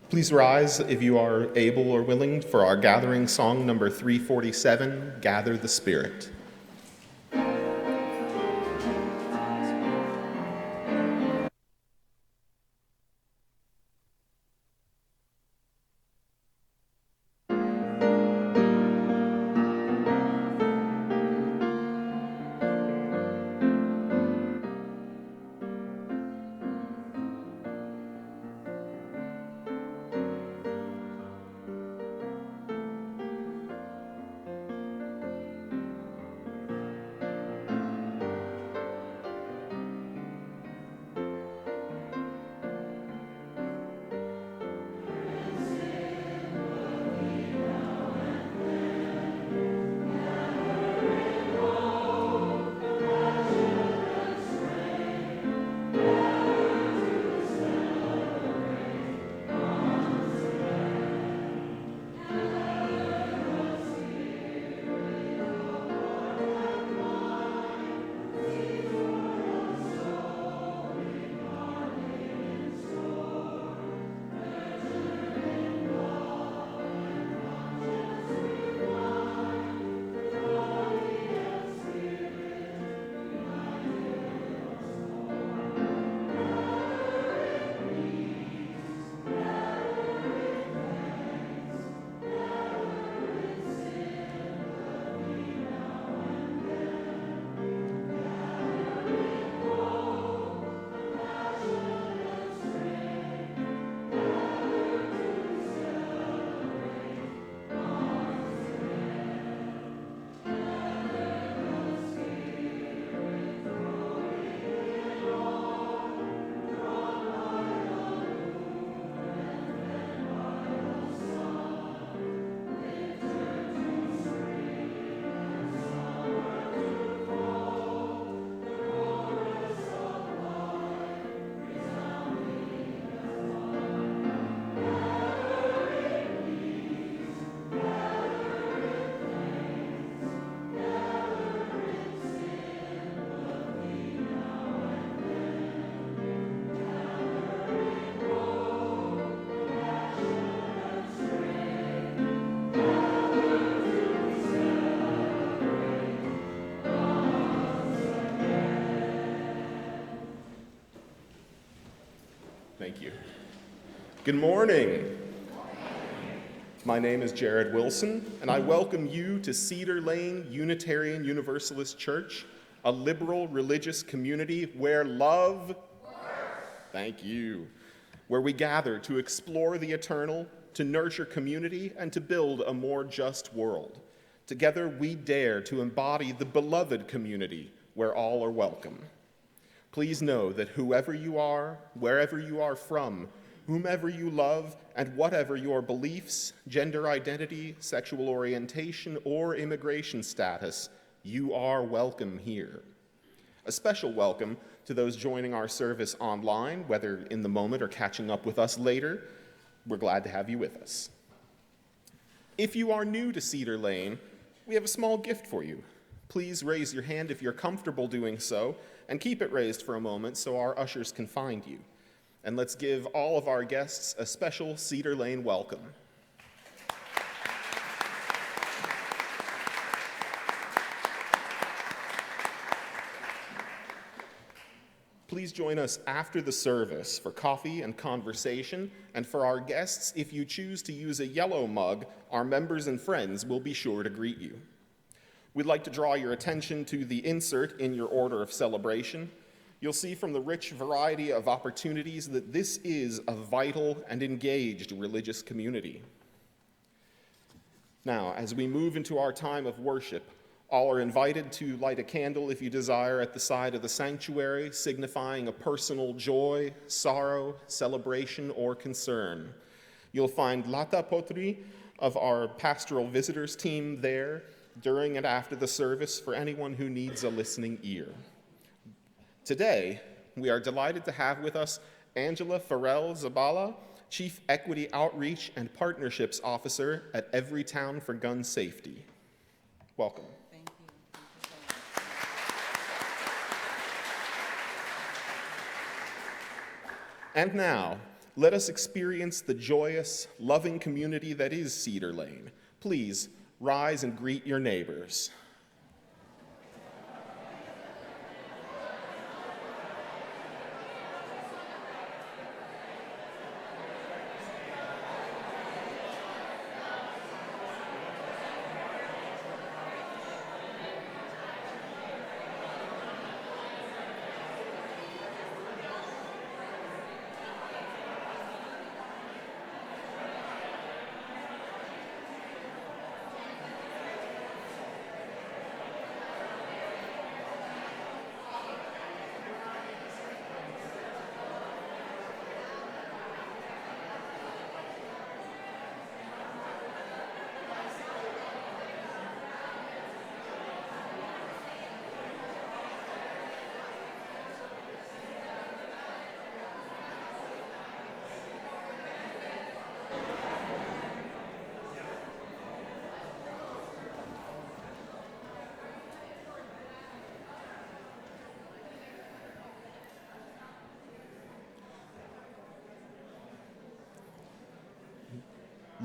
Please rise if you are able or willing for our gathering song number 347, Gather the Spirit. Thank you. Good morning. My name is Jared Wilson, and I welcome you to Cedar Lane Unitarian Universalist Church, a liberal religious community where love, thank you, where we gather to explore the eternal, to nurture community, and to build a more just world. Together, we dare to embody the beloved community where all are welcome. Please know that whoever you are, wherever you are from, whomever you love, and whatever your beliefs, gender identity, sexual orientation, or immigration status, you are welcome here. A special welcome to those joining our service online, whether in the moment or catching up with us later. We're glad to have you with us. If you are new to Cedar Lane, we have a small gift for you. Please raise your hand if you're comfortable doing so, and keep it raised for a moment so our ushers can find you. And let's give all of our guests a special Cedar Lane welcome. Please join us after the service for coffee and conversation, and for our guests, if you choose to use a yellow mug, our members and friends will be sure to greet you. We'd like to draw your attention to the insert in your order of celebration. You'll see from the rich variety of opportunities that this is a vital and engaged religious community. Now, as we move into our time of worship, all are invited to light a candle if you desire at the side of the sanctuary, signifying a personal joy, sorrow, celebration, or concern. You'll find Lata Potri of our pastoral visitors team there during and after the service for anyone who needs a listening ear. Today, we are delighted to have with us Angela Ferrell-Zabala, Chief Equity Outreach and Partnerships Officer at Everytown for Gun Safety. Welcome. Thank you. And now, let us experience the joyous, loving community that is Cedar Lane. Please rise and greet your neighbors.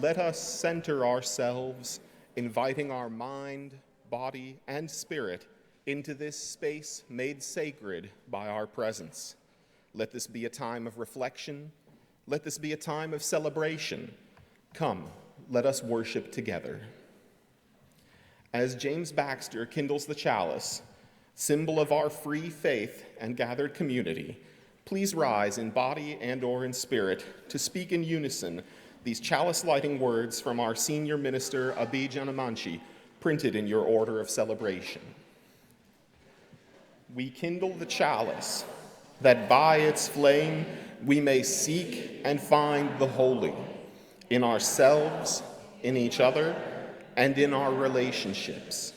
Let us center ourselves, inviting our mind, body, and spirit into this space made sacred by our presence. Let this be a time of reflection. Let this be a time of celebration. Come, let us worship together. As James Baxter kindles the chalice, symbol of our free faith and gathered community, please rise in body and/or in spirit to speak in unison these chalice-lighting words from our senior minister, Abi Janamanchi, printed in your order of celebration. We kindle the chalice, that by its flame we may seek and find the holy in ourselves, in each other, and in our relationships.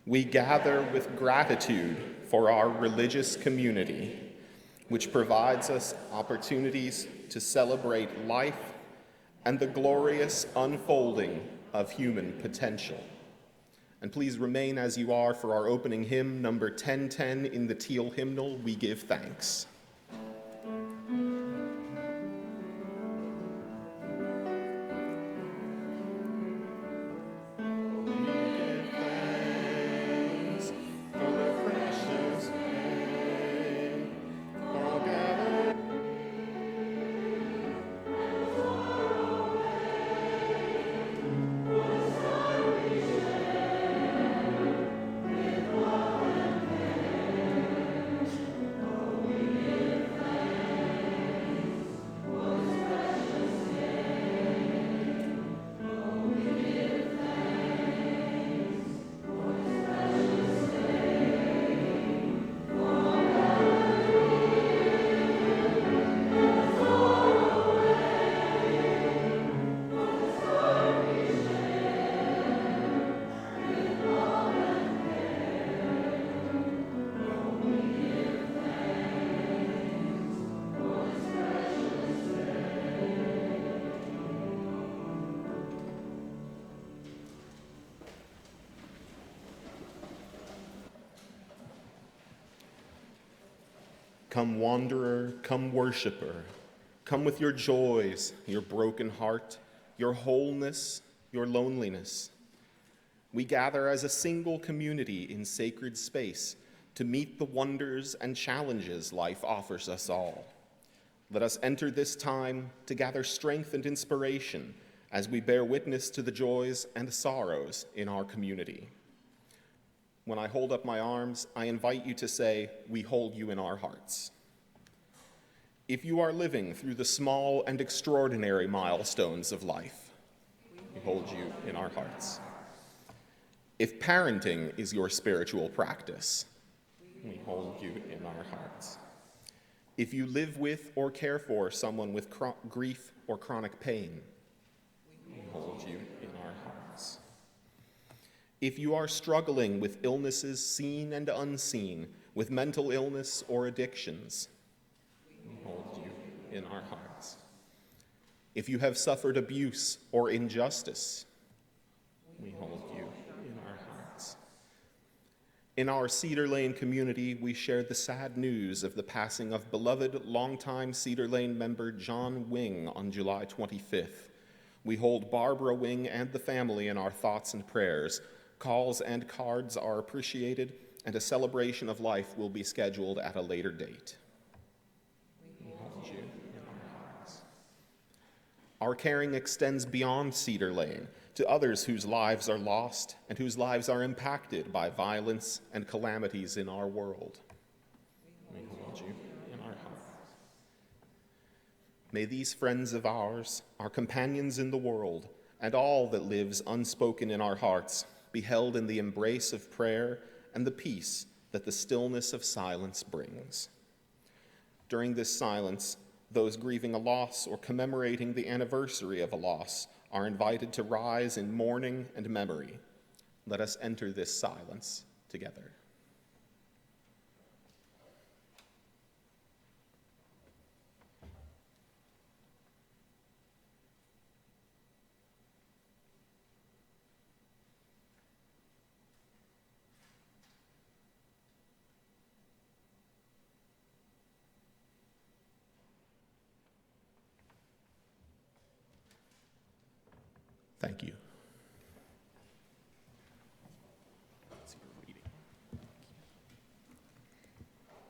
We gather with gratitude for our religious community, which provides us opportunities to celebrate life and the glorious unfolding of human potential. And please remain as you are for our opening hymn, number 1010 in the Teal hymnal, We Give Thanks. Come wanderer, come worshiper, come with your joys, your broken heart, your wholeness, your loneliness. We gather as a single community in sacred space to meet the wonders and challenges life offers us all. Let us enter this time to gather strength and inspiration as we bear witness to the joys and sorrows in our community. When I hold up my arms, I invite you to say, we hold you in our hearts. If you are living through the small and extraordinary milestones of life, we hold you in our hearts. If parenting is your spiritual practice, we hold you in our hearts. If you live with or care for someone with grief or chronic pain, we hold you in our hearts. If you are struggling with illnesses seen and unseen, with mental illness or addictions, we hold you in our hearts. If you have suffered abuse or injustice, we hold you in our hearts. In our Cedar Lane community, we shared the sad news of the passing of beloved longtime Cedar Lane member John Wing on July 25th. We hold Barbara Wing and the family in our thoughts and prayers. Calls and cards are appreciated, and a celebration of life will be scheduled at a later date. We hold you in our hearts. Our caring extends beyond Cedar Lane to others whose lives are lost and whose lives are impacted by violence and calamities in our world. We hold you in our hearts. May these friends of ours, our companions in the world, and all that lives unspoken in our hearts be held in the embrace of prayer and the peace that the stillness of silence brings. During this silence, those grieving a loss or commemorating the anniversary of a loss are invited to rise in mourning and memory. Let us enter this silence together. Thank you.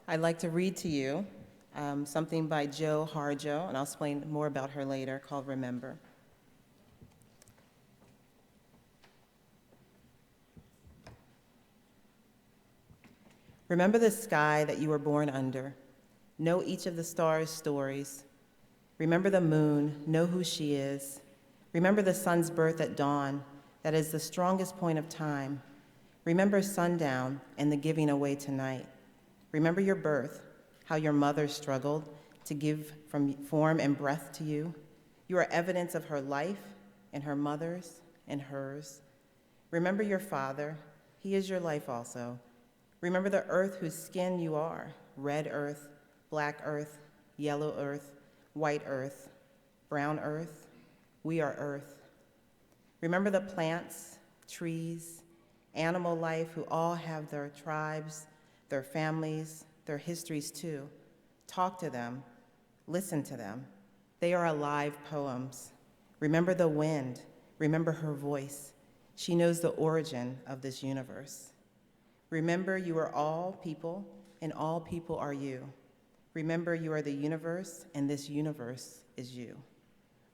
I'd like to read to you something by Jo Harjo, and I'll explain more about her later, called Remember. Remember the sky that you were born under. Know each of the stars' stories. Remember the moon. Know who she is. Remember the sun's birth at dawn. That is the strongest point of time. Remember sundown and the giving away tonight. Remember your birth, how your mother struggled to give from form and breath to you. You are evidence of her life and her mother's and hers. Remember your father. He is your life also. Remember the earth whose skin you are, red earth, black earth, yellow earth, white earth, brown earth. We are earth. Remember the plants, trees, animal life who all have their tribes, their families, their histories too. Talk to them, listen to them. They are alive poems. Remember the wind, remember her voice. She knows the origin of this universe. Remember you are all people and all people are you. Remember you are the universe and this universe is you.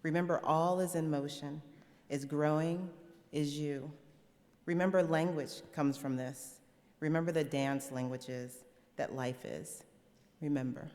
Remember all is in motion, is growing, is you. Remember language comes from this. Remember the dance languages that life is. Remember.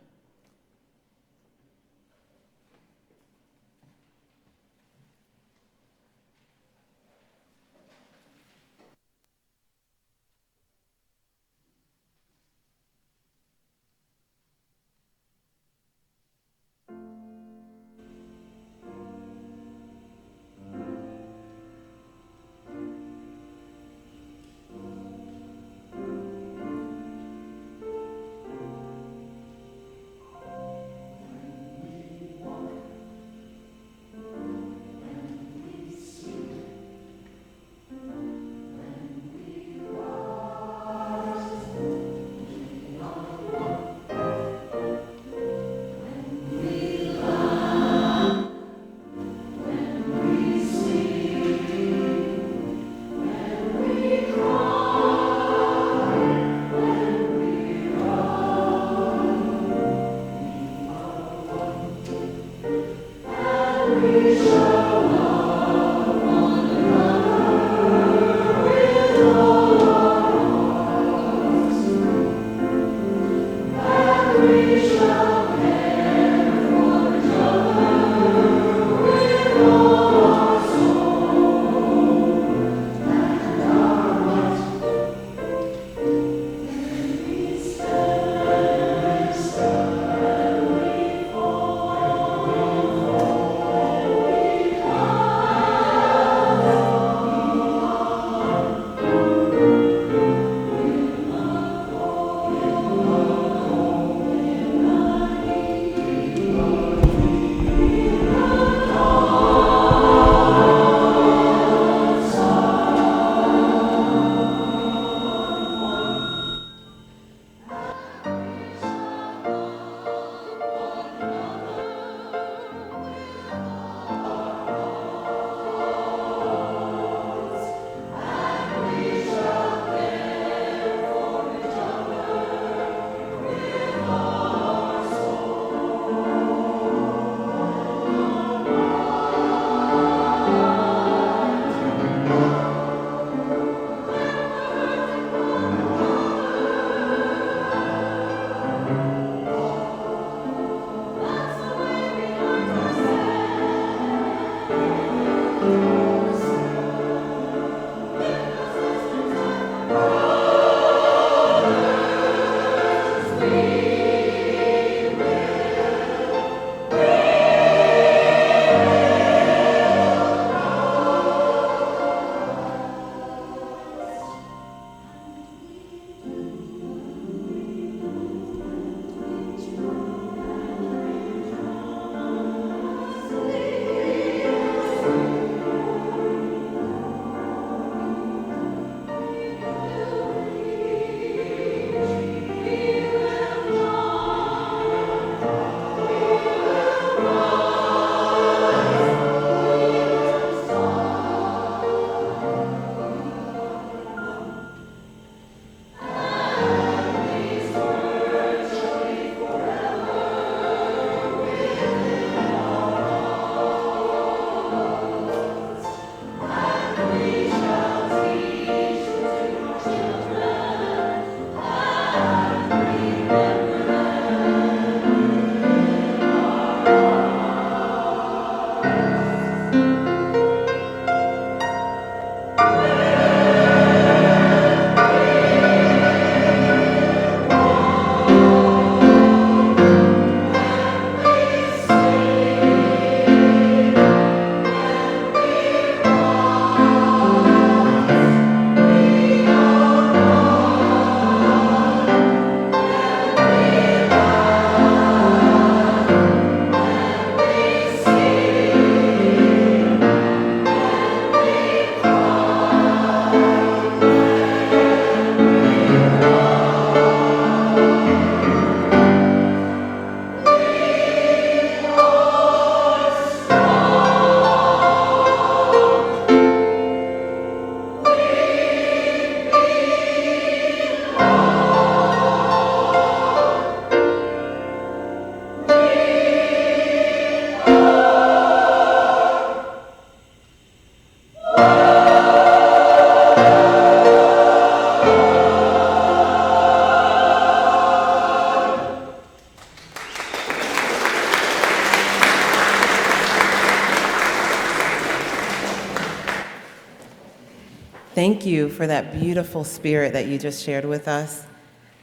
Thank you for that beautiful spirit that you just shared with us.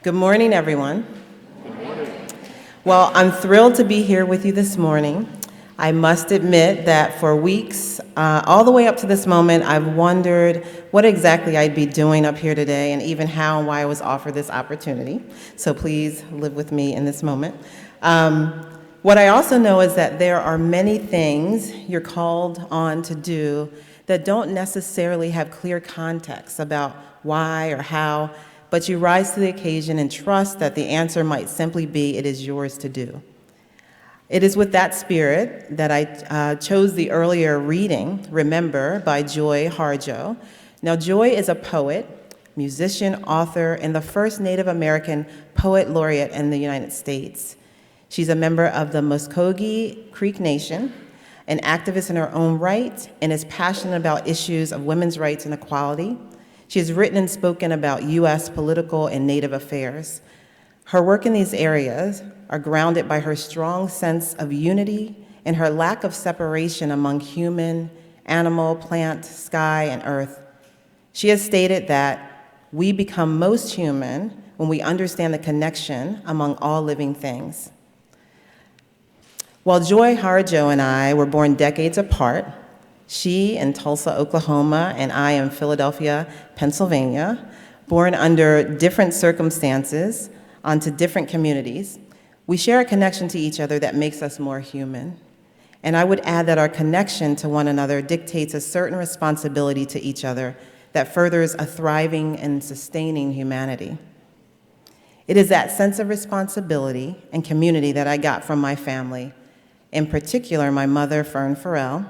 Good morning, everyone. Good morning. Well, I'm thrilled to be here with you this morning. I must admit that for weeks, all the way up to this moment, I've wondered what exactly I'd be doing up here today and even how and why I was offered this opportunity. So please live with me in this moment. What I also know is that there are many things you're called on to do that don't necessarily have clear context about why or how, but you rise to the occasion and trust that the answer might simply be it is yours to do. It is with that spirit that I chose the earlier reading, Remember, by Joy Harjo. Now, Joy is a poet, musician, author, and the first Native American poet laureate in the United States. She's a member of the Muskogee Creek Nation, an activist in her own right, and is passionate about issues of women's rights and equality. She has written and spoken about U.S. political and Native affairs. Her work in these areas are grounded by her strong sense of unity and her lack of separation among human, animal, plant, sky, and earth. She has stated that we become most human when we understand the connection among all living things. While Joy Harjo and I were born decades apart, she in Tulsa, Oklahoma, and I in Philadelphia, Pennsylvania, born under different circumstances onto different communities, we share a connection to each other that makes us more human. And I would add that our connection to one another dictates a certain responsibility to each other that furthers a thriving and sustaining humanity. It is that sense of responsibility and community that I got from my family, in particular my mother, Fern Ferrell.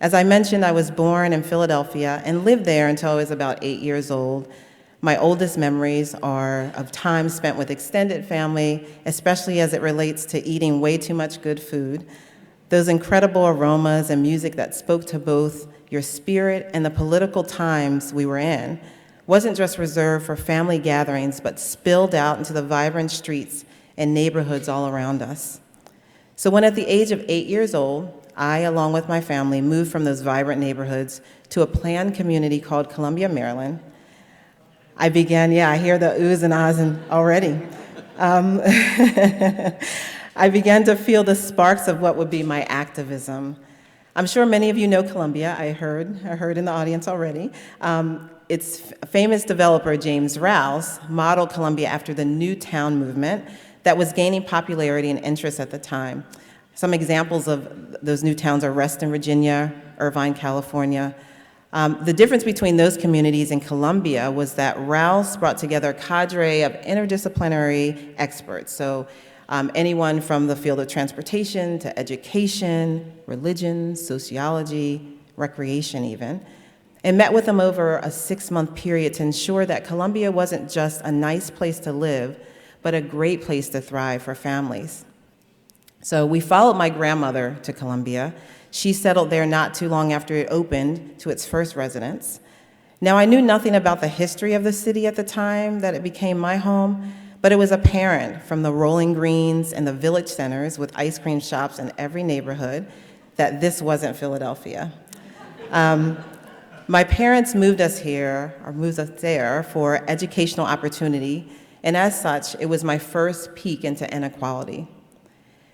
As I mentioned, I was born in Philadelphia and lived there until I was about 8 years old. My oldest memories are of time spent with extended family, especially as it relates to eating way too much good food. Those incredible aromas and music that spoke to both your spirit and the political times we were in wasn't just reserved for family gatherings, but spilled out into the vibrant streets and neighborhoods all around us. So when at the age of 8 years old, I, along with my family, moved from those vibrant neighborhoods to a planned community called Columbia, Maryland, I began, I hear the oohs and ahs already. I began to feel the sparks of what would be my activism. I'm sure many of you know Columbia. I heard in the audience already. Its famous developer, James Rouse, modeled Columbia after the New Town movement that was gaining popularity and interest at the time. Some examples of those new towns are Reston, Virginia, Irvine, California. The difference between those communities and Columbia was that Rouse brought together a cadre of interdisciplinary experts. So anyone from the field of transportation to education, religion, sociology, recreation even, and met with them over a 6-month period to ensure that Columbia wasn't just a nice place to live, but a great place to thrive for families. So we followed my grandmother to Columbia. She settled there not too long after it opened to its first residents. Now, I knew nothing about the history of the city at the time that it became my home, but it was apparent from the rolling greens and the village centers with ice cream shops in every neighborhood that this wasn't Philadelphia. My parents moved us there for educational opportunity, and as such, it was my first peek into inequality.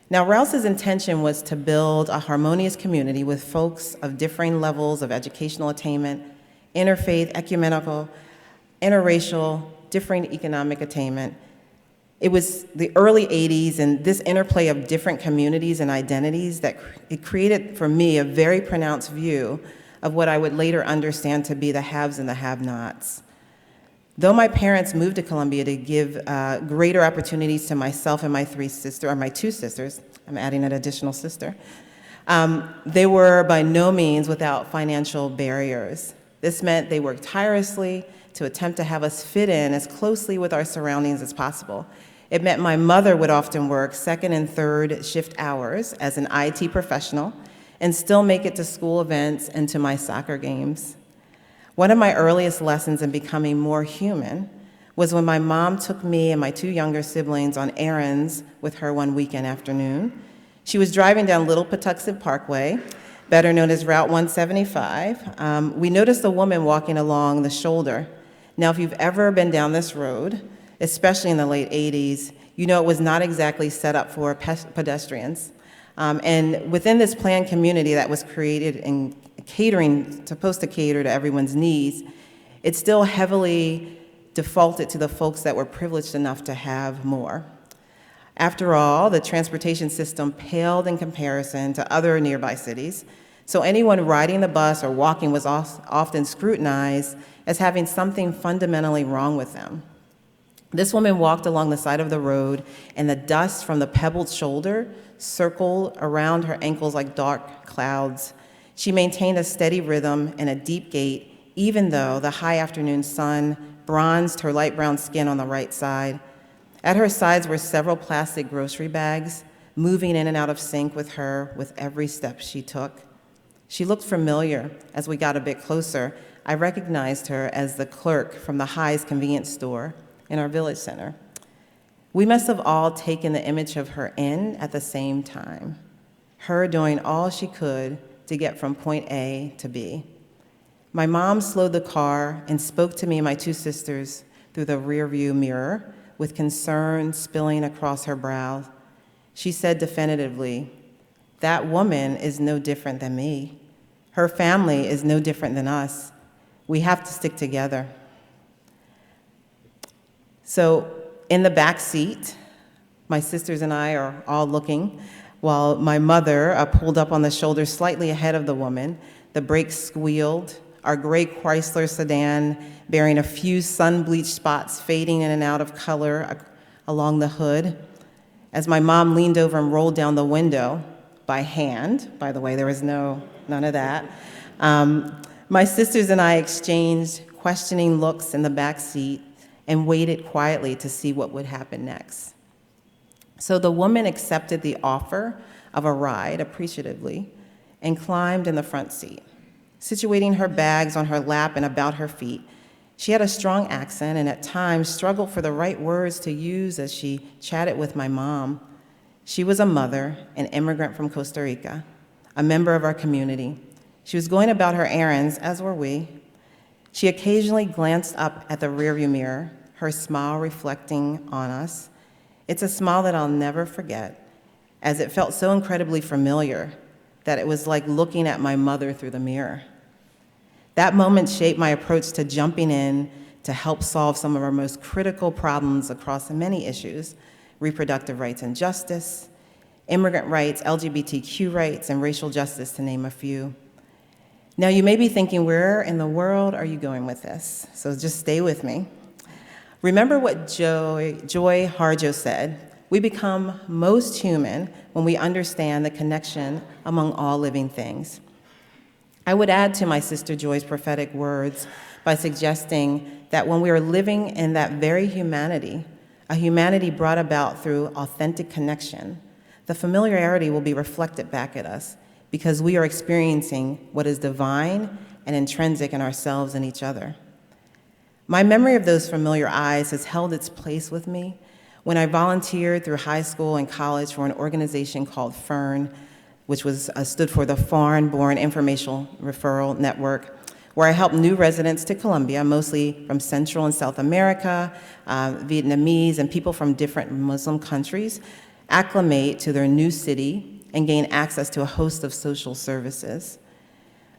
Now, Rouse's intention was to build a harmonious community with folks of differing levels of educational attainment, interfaith, ecumenical, interracial, differing economic attainment. It was the early 80s, and this interplay of different communities and identities that it created for me a very pronounced view of what I would later understand to be the haves and the have-nots. Though my parents moved to Columbia to give greater opportunities to myself and my two sisters, I'm adding an additional sister, they were by no means without financial barriers. This meant they worked tirelessly to attempt to have us fit in as closely with our surroundings as possible. It meant my mother would often work second and third shift hours as an IT professional and still make it to school events and to my soccer games. One of my earliest lessons in becoming more human was when my mom took me and my two younger siblings on errands with her one weekend afternoon. She was driving down Little Patuxent Parkway better known as Route 175, we noticed a woman walking along the shoulder. Now, if you've ever been down this road, especially in the late 80s, you know it was not exactly set up for pedestrians. And within this planned community that was created and supposed to cater to everyone's needs, it still heavily defaulted to the folks that were privileged enough to have more. After all, the transportation system paled in comparison to other nearby cities, so anyone riding the bus or walking was often scrutinized as having something fundamentally wrong with them. This woman walked along the side of the road, and the dust from the pebbled shoulder circled around her ankles like dark clouds. She maintained a steady rhythm and a deep gait, even though the high afternoon sun bronzed her light brown skin on the right side. At her sides were several plastic grocery bags, moving in and out of sync with her with every step she took. She looked familiar. As we got a bit closer, I recognized her as the clerk from the High's convenience store in our village center. We must have all taken the image of her in at the same time, her doing all she could to get from point A to B. My mom slowed the car and spoke to me and my two sisters through the rearview mirror with concern spilling across her brow. She said definitively, "That woman is no different than me. Her family is no different than us. We have to stick together." So in the back seat, my sisters and I are all looking, while my mother pulled up on the shoulder slightly ahead of the woman. The brakes squealed. Our gray Chrysler sedan, bearing a few sun-bleached spots fading in and out of color along the hood. As my mom leaned over and rolled down the window, by hand, by the way, there was none of that. My sisters and I exchanged questioning looks in the back seat and waited quietly to see what would happen next. So the woman accepted the offer of a ride appreciatively and climbed in the front seat. Situating her bags on her lap and about her feet, she had a strong accent and at times struggled for the right words to use as she chatted with my mom. She was a mother, an immigrant from Costa Rica, a member of our community. She was going about her errands, as were we. She occasionally glanced up at the rearview mirror, her smile reflecting on us. It's a smile that I'll never forget, as it felt so incredibly familiar that it was like looking at my mother through the mirror. That moment shaped my approach to jumping in to help solve some of our most critical problems across many issues: reproductive rights and justice, immigrant rights, LGBTQ rights, and racial justice, to name a few. Now, you may be thinking, where in the world are you going with this? So just stay with me. Remember what Joy Harjo said: we become most human when we understand the connection among all living things. I would add to my sister Joy's prophetic words by suggesting that when we are living in that very humanity, a humanity brought about through authentic connection, the familiarity will be reflected back at us because we are experiencing what is divine and intrinsic in ourselves and each other. My memory of those familiar eyes has held its place with me when I volunteered through high school and college for an organization called FERN, which stood for the Foreign-Born Informational Referral Network, where I helped new residents to Colombia, mostly from Central and South America, Vietnamese, and people from different Muslim countries, acclimate to their new city and gain access to a host of social services.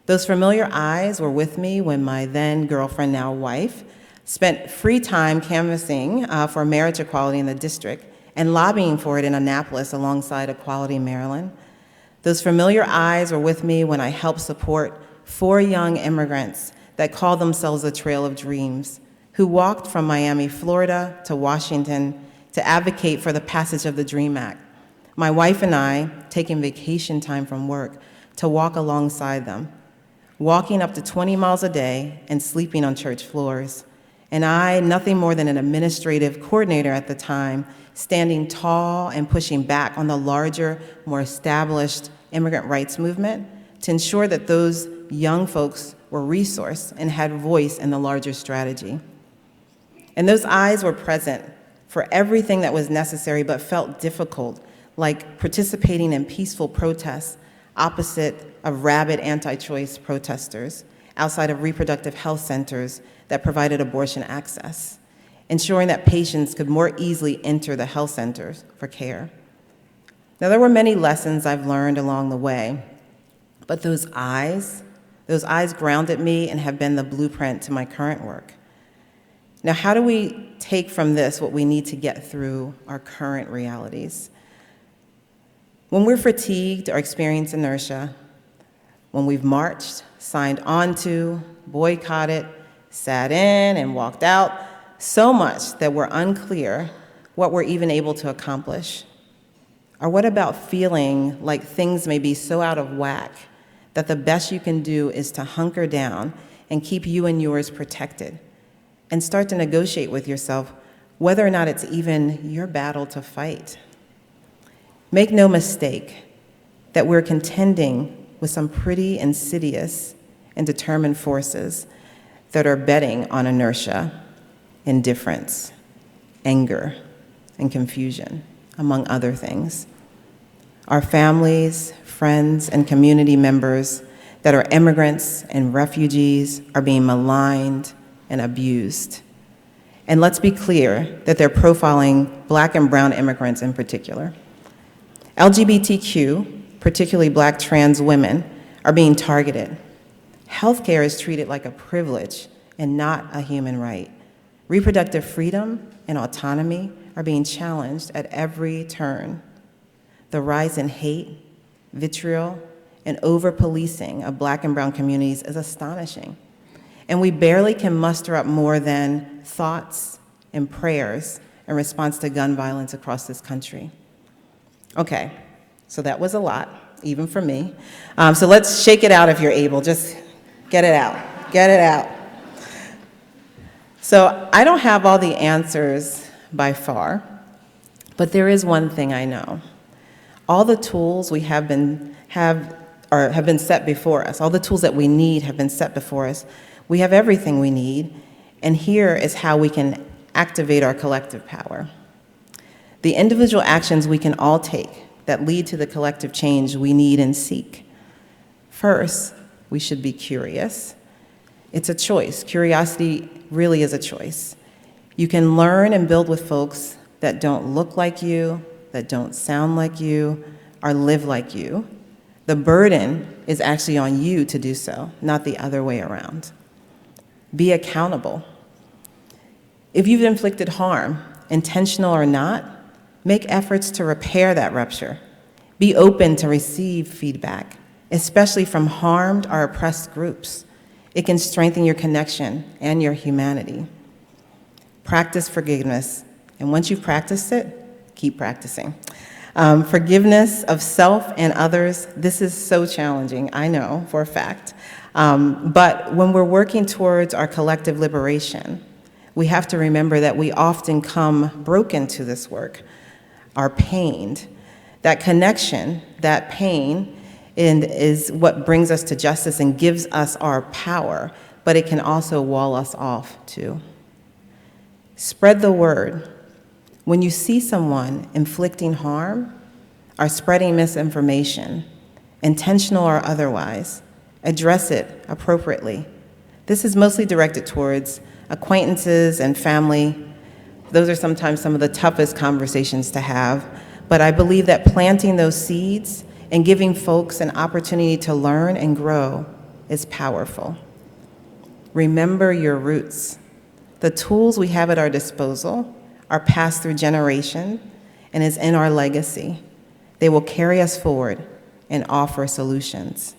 Those familiar eyes were with me when my then girlfriend, now wife, spent free time canvassing for marriage equality in the district and lobbying for it in Annapolis alongside Equality Maryland. Those familiar eyes were with me when I helped support 4 young immigrants that called themselves the Trail of Dreams, who walked from Miami, Florida to Washington to advocate for the passage of the DREAM Act. My wife and I taking vacation time from work to walk alongside them, walking up to 20 miles a day and sleeping on church floors. And I, nothing more than an administrative coordinator at the time, standing tall and pushing back on the larger, more established immigrant rights movement to ensure that those young folks were resourced and had voice in the larger strategy. And those eyes were present for everything that was necessary but felt difficult, like participating in peaceful protests opposite of rabid anti-choice protesters, outside of reproductive health centers that provided abortion access, ensuring that patients could more easily enter the health centers for care. Now, there were many lessons I've learned along the way, but those eyes grounded me and have been the blueprint to my current work. Now, how do we take from this what we need to get through our current realities? When we're fatigued or experience inertia, when we've marched, signed onto, boycotted, sat in, and walked out, so much that we're unclear what we're even able to accomplish? Or what about feeling like things may be so out of whack that the best you can do is to hunker down and keep you and yours protected, and start to negotiate with yourself whether or not it's even your battle to fight? Make no mistake that we're contending with some pretty insidious and determined forces that are betting on inertia, indifference, anger, and confusion, among other things. Our families, friends, and community members that are immigrants and refugees are being maligned and abused. And let's be clear that they're profiling Black and brown immigrants in particular. LGBTQ, particularly Black trans women, are being targeted. Healthcare is treated like a privilege and not a human right. Reproductive freedom and autonomy are being challenged at every turn. The rise in hate, vitriol, and over-policing of Black and brown communities is astonishing. And we barely can muster up more than thoughts and prayers in response to gun violence across this country. Okay, so that was a lot, even for me. So let's shake it out if you're able. Just get it out, get it out. So I don't have all the answers by far, but there is one thing I know. All the tools we have been set before us. All the tools that we need have been set before us. We have everything we need, and here is how we can activate our collective power. The individual actions we can all take that lead to the collective change we need and seek. First, we should be curious. It's a choice. Curiosity really is a choice. You can learn and build with folks that don't look like you, that don't sound like you, or live like you. The burden is actually on you to do so, not the other way around. Be accountable. If you've inflicted harm, intentional or not, make efforts to repair that rupture. Be open to receive feedback, especially from harmed or oppressed groups. It can strengthen your connection and your humanity. Practice forgiveness, and once you've practiced it, keep practicing. Forgiveness of self and others, this is so challenging, I know for a fact. But when we're working towards our collective liberation, we have to remember that we often come broken to this work, are pained. That connection, that pain, is what brings us to justice and gives us our power, but it can also wall us off too. Spread the word. When you see someone inflicting harm or spreading misinformation, intentional or otherwise, address it appropriately. This is mostly directed towards acquaintances and family. Those are sometimes some of the toughest conversations to have, but I believe that planting those seeds and giving folks an opportunity to learn and grow is powerful. Remember your roots. The tools we have at our disposal are passed through generation and is in our legacy. They will carry us forward and offer solutions.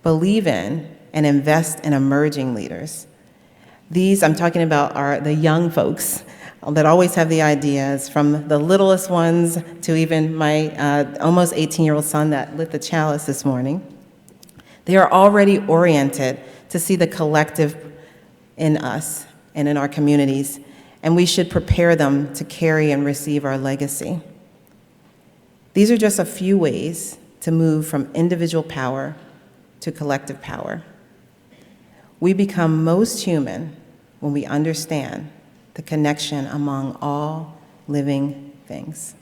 Believe in and invest in emerging leaders. These, I'm talking about, are the young folks that always have the ideas, from the littlest ones to even my almost 18-year-old son that lit the chalice this morning. They are already oriented to see the collective in us and in our communities, and we should prepare them to carry and receive our legacy. These are just a few ways to move from individual power to collective power. We become most human when we understand the connection among all living things.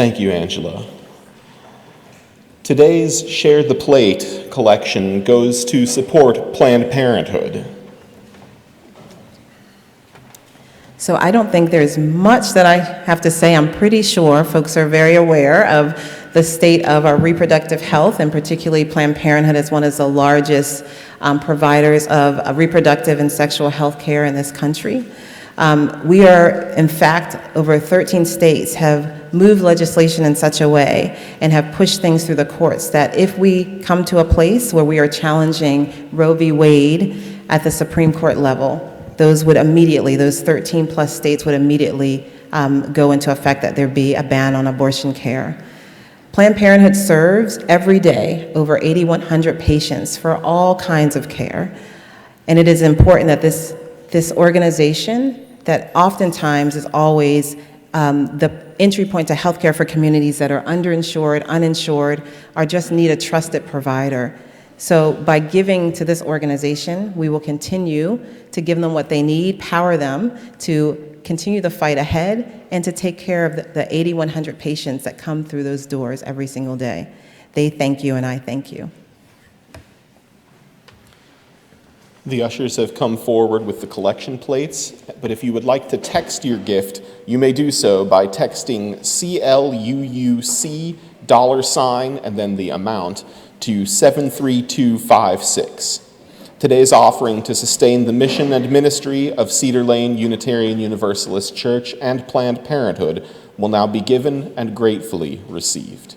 Thank you, Angela. Today's Share the Plate collection goes to support Planned Parenthood. So I don't think there's much that I have to say. I'm pretty sure folks are very aware of the state of our reproductive health, and particularly Planned Parenthood is one of the largest providers of reproductive and sexual health care in this country. We are, in fact, over 13 states have moved legislation in such a way and have pushed things through the courts that if we come to a place where we are challenging Roe v. Wade at the Supreme Court level, those 13 plus states would immediately go into effect, that there be a ban on abortion care. Planned Parenthood serves every day over 8,100 patients for all kinds of care. And it is important that this organization that oftentimes is always the entry point to healthcare for communities that are underinsured, uninsured, or just need a trusted provider. So by giving to this organization, we will continue to give them what they need, power them to continue the fight ahead, and to take care of the 8,100 patients that come through those doors every single day. They thank you, and I thank you. The ushers have come forward with the collection plates, but if you would like to text your gift, you may do so by texting CLUUC $ and then the amount to 73256. Today's offering to sustain the mission and ministry of Cedar Lane Unitarian Universalist Church and Planned Parenthood will now be given and gratefully received.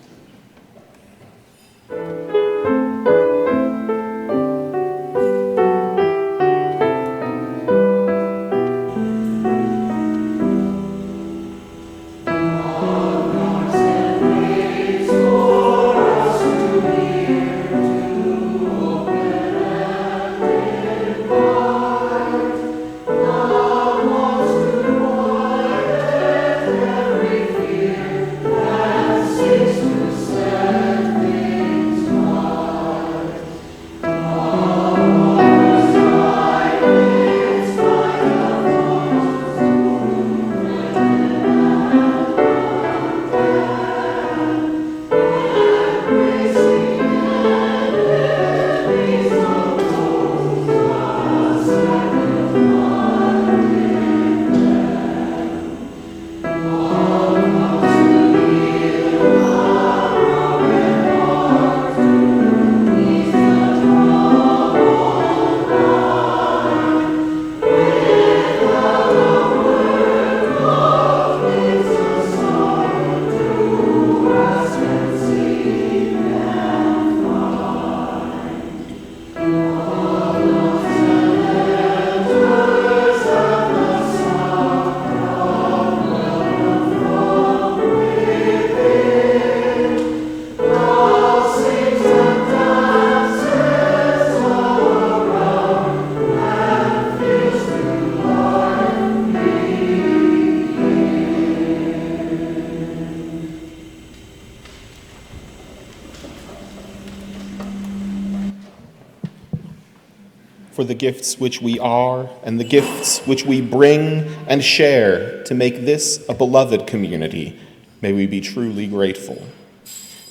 For the gifts which we are and the gifts which we bring and share to make this a beloved community, may we be truly grateful.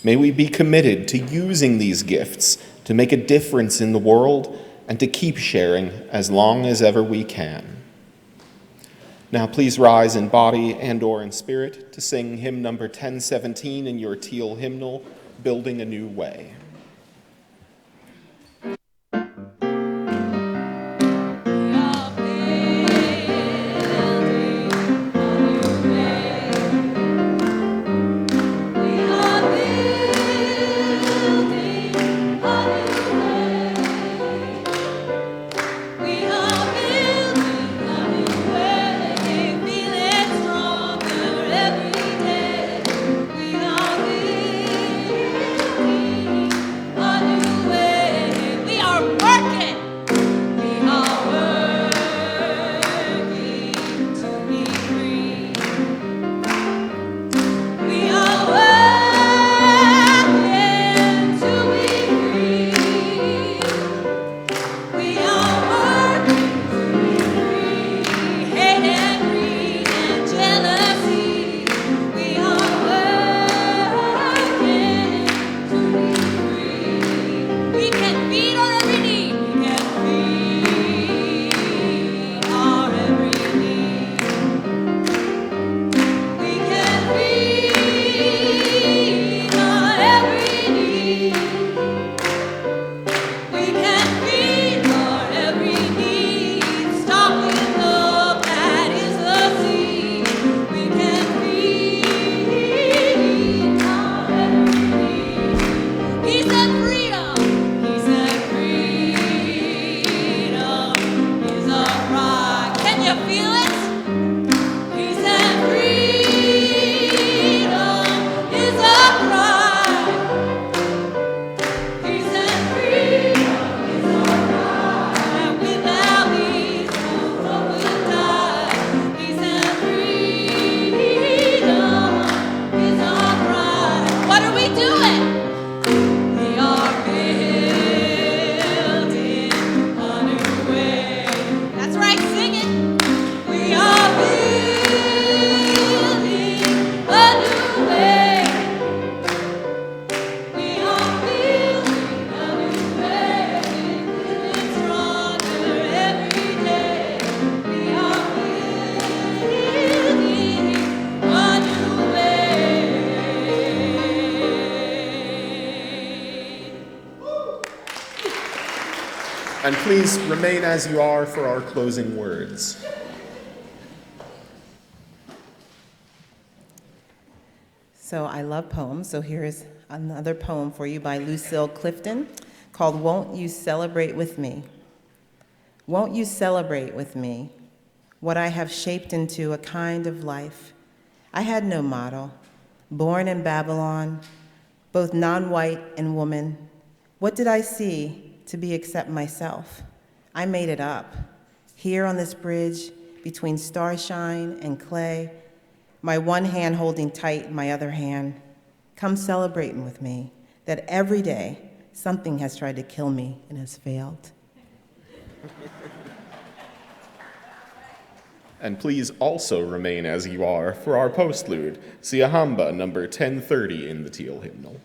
May we be committed to using these gifts to make a difference in the world and to keep sharing as long as ever we can. Now please rise in body and/or in spirit to sing hymn number 1017 in your teal hymnal, Building a New Way. And please remain as you are for our closing words. So I love poems, so here's another poem for you by Lucille Clifton called Won't You Celebrate With Me? Won't you celebrate with me what I have shaped into a kind of life? I had no model, born in Babylon, both non-white and woman. What did I see to be except myself? I made it up. Here on this bridge between starshine and clay, my one hand holding tight my other hand. Come celebrating with me that every day something has tried to kill me and has failed. And please also remain as you are for our postlude, Siyahamba, number 1030 in the Teal hymnal.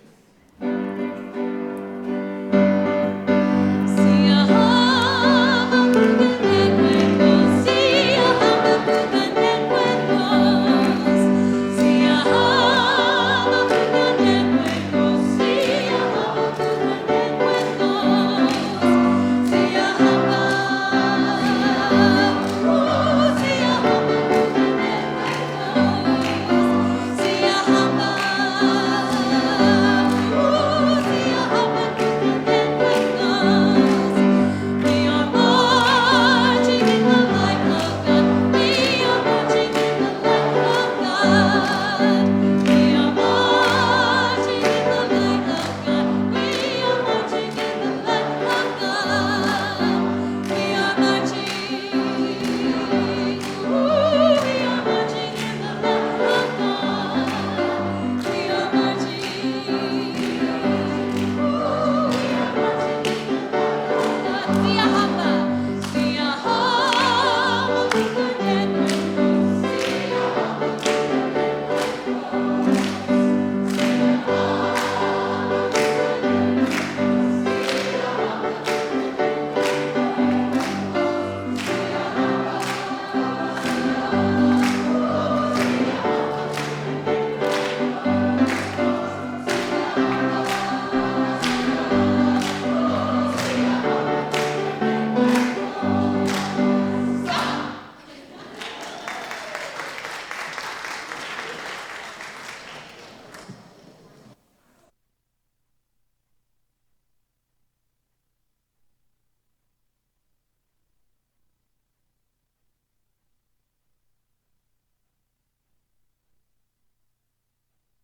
We